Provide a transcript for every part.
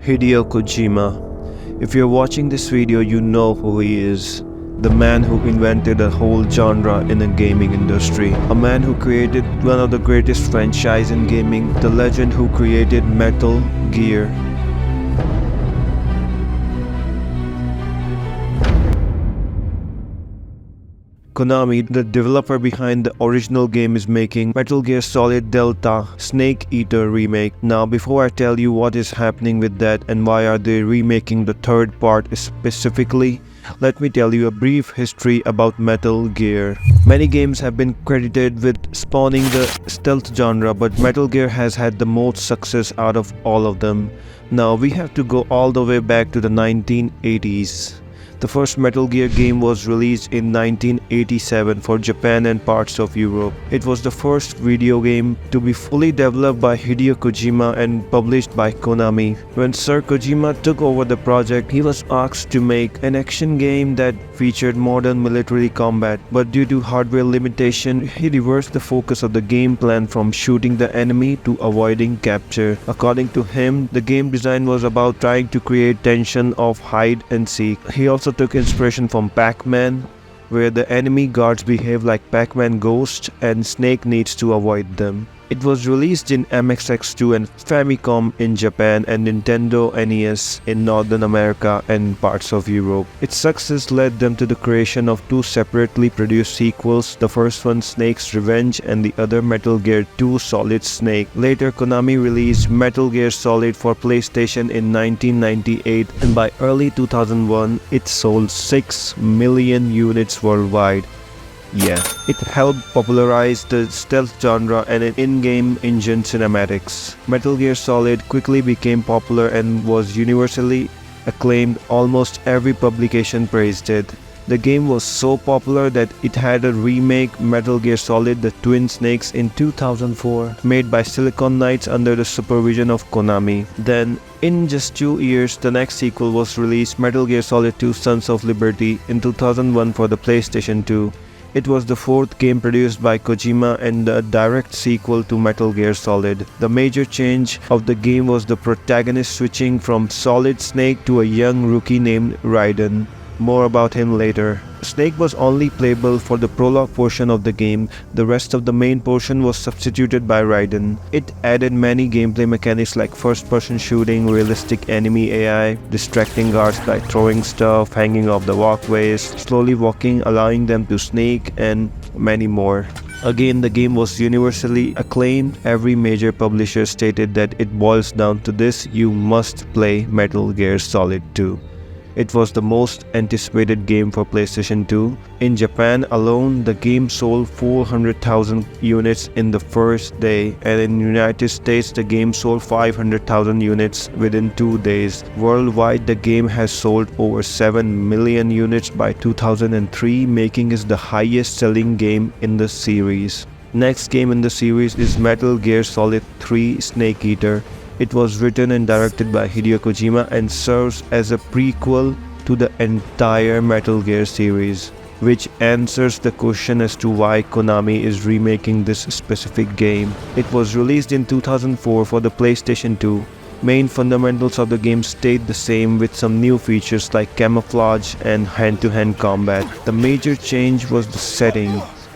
Hideo Kojima. If you're watching this video, you know who he is. The man who invented a whole genre in the gaming industry. A man who created one of the greatest franchises in gaming. The legend who created Metal Gear. Konami, the developer behind the original game, is making Metal Gear Solid Delta Snake Eater remake. Now before I tell you what is happening with that and why are they remaking the third part specifically, let me tell you a brief history about Metal Gear. Many games have been credited with spawning the stealth genre, but Metal Gear has had the most success out of all of them. Now we have to go all the way back to the 1980s. The first Metal Gear game was released in 1987 for Japan and parts of Europe. It was the first video game to be fully developed by Hideo Kojima and published by Konami. When Sir Kojima took over the project, he was asked to make an action game that featured modern military combat, but due to hardware limitation, he reversed the focus of the game plan from shooting the enemy to avoiding capture. According to him, the game design was about trying to create tension of hide and seek. He also took inspiration from Pac-Man, where the enemy guards behave like Pac-Man ghosts and Snake needs to avoid them. It was released in MSX2 and Famicom in Japan and Nintendo NES in Northern America and parts of Europe. Its success led them to the creation of two separately produced sequels, the first one Snake's Revenge and the other Metal Gear 2 Solid Snake. Later, Konami released Metal Gear Solid for PlayStation in 1998, and by early 2001, it sold 6 million units worldwide. Yeah, it helped popularize the stealth genre and an in-game engine cinematics. Metal Gear Solid quickly became popular and was universally acclaimed. Almost every publication praised it. The game was so popular that it had a remake, Metal Gear Solid: The Twin Snakes, in 2004, made by Silicon Knights under the supervision of Konami. Then, in just 2 years, the next sequel was released, Metal Gear Solid 2: Sons of Liberty, in 2001 for the PlayStation 2. It was the fourth game produced by Kojima and a direct sequel to Metal Gear Solid. The major change of the game was the protagonist switching from Solid Snake to a young rookie named Raiden. More about him later. Snake was only playable for the prologue portion of the game. The rest of the main portion was substituted by Raiden. It added many gameplay mechanics like first-person shooting, realistic enemy AI, distracting guards by throwing stuff, hanging off the walkways, slowly walking, allowing them to sneak, and many more. Again, the game was universally acclaimed. Every major publisher stated that it boils down to this: you must play Metal Gear Solid 2. It was the most anticipated game for PlayStation 2. In Japan alone, the game sold 400,000 units in the first day, and in the United States, the game sold 500,000 units within 2 days. Worldwide, the game has sold over 7 million units by 2003, making it the highest selling game in the series. Next game in the series is Metal Gear Solid 3 Snake Eater. It was written and directed by Hideo Kojima and serves as a prequel to the entire Metal Gear series, which answers the question as to why Konami is remaking this specific game. It was released in 2004 for the PlayStation 2. Main fundamentals of the game stayed the same with some new features like camouflage and hand-to-hand combat. The major change was the setting,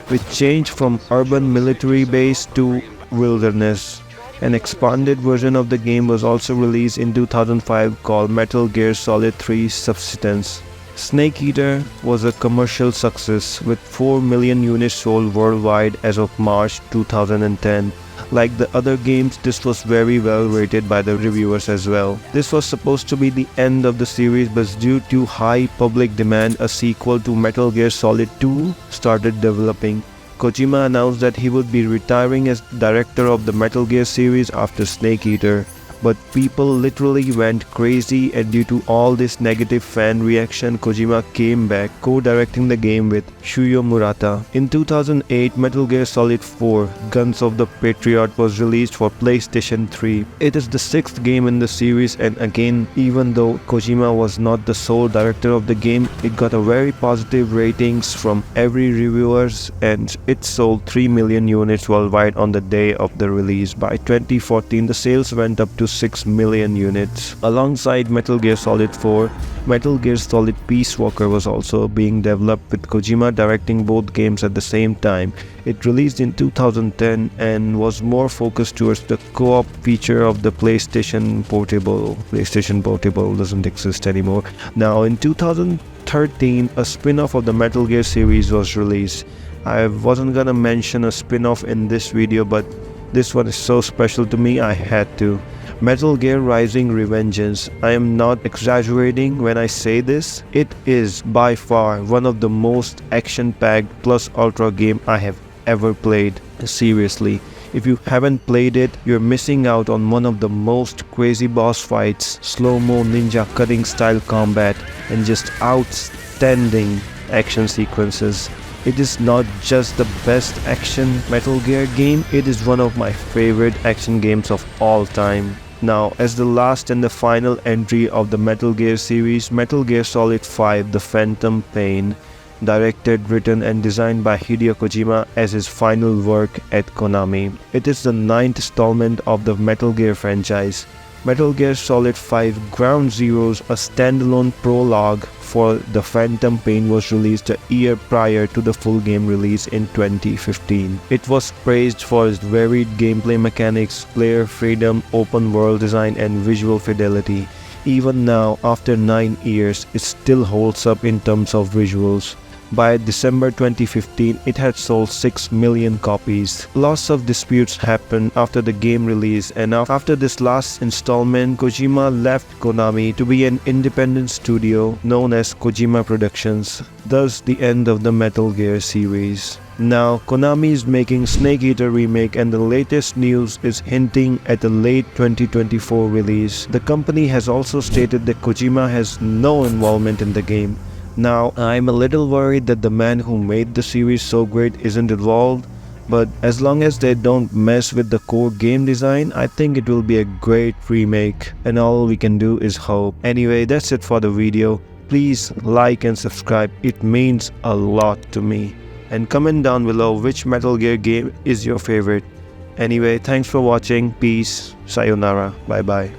which changed from urban military base to wilderness. An expanded version of the game was also released in 2005 called Metal Gear Solid 3 Subsistence. Snake Eater was a commercial success with 4 million units sold worldwide as of March 2010. Like the other games, this was very well rated by the reviewers as well. This was supposed to be the end of the series, but due to high public demand, a sequel to Metal Gear Solid 2 started developing. Kojima announced that he would be retiring as director of the Metal Gear series after Snake Eater. But people literally went crazy, and due to all this negative fan reaction, Kojima came back, co-directing the game with Shuyo Murata. In 2008, Metal Gear Solid 4 Guns of the Patriot was released for PlayStation 3. It is the 6th game in the series, and again, even though Kojima was not the sole director of the game, it got a very positive ratings from every reviewers, and it sold 3 million units worldwide on the day of the release. By 2014, the sales went up to to 6 million units. Alongside Metal Gear Solid 4, Metal Gear Solid Peace Walker was also being developed, with Kojima directing both games at the same time. It released in 2010 and was more focused towards the co-op feature of the PlayStation Portable. PlayStation Portable doesn't exist anymore. Now in 2013, a spin-off of the Metal Gear series was released. I wasn't gonna mention a spin-off in this video, but this one is so special to me, I had to. Metal Gear Rising: Revengeance. I am not exaggerating when I say this. It is by far one of the most action-packed plus ultra game I have ever played. Seriously, if you haven't played it, you're missing out on one of the most crazy boss fights, slow-mo ninja cutting style combat, and just outstanding action sequences. It is not just the best action Metal Gear game, it is one of my favorite action games of all time. Now, as the last and the final entry of the Metal Gear series, Metal Gear Solid 5: The Phantom Pain, directed, written and designed by Hideo Kojima as his final work at Konami. It is the 9th installment of the Metal Gear franchise. Metal Gear Solid 5 Ground Zeroes, a standalone prologue for The Phantom Pain, was released a year prior to the full game release in 2015. It was praised for its varied gameplay mechanics, player freedom, open world design and visual fidelity. Even now, after 9 years, it still holds up in terms of visuals. By December 2015, it had sold 6 million copies. Lots of disputes happened after the game release, and after this last installment, Kojima left Konami to be an independent studio known as Kojima Productions, thus the end of the Metal Gear series. Now, Konami is making Snake Eater remake, and the latest news is hinting at a late 2024 release. The company has also stated that Kojima has no involvement in the game. Now, I'm a little worried that the man who made the series so great isn't involved, but as long as they don't mess with the core game design, I think it will be a great remake, and all we can do is hope. Anyway, that's it for the video. Please like and subscribe, it means a lot to me. And comment down below which Metal Gear game is your favorite. Anyway, thanks for watching, peace, sayonara, bye bye.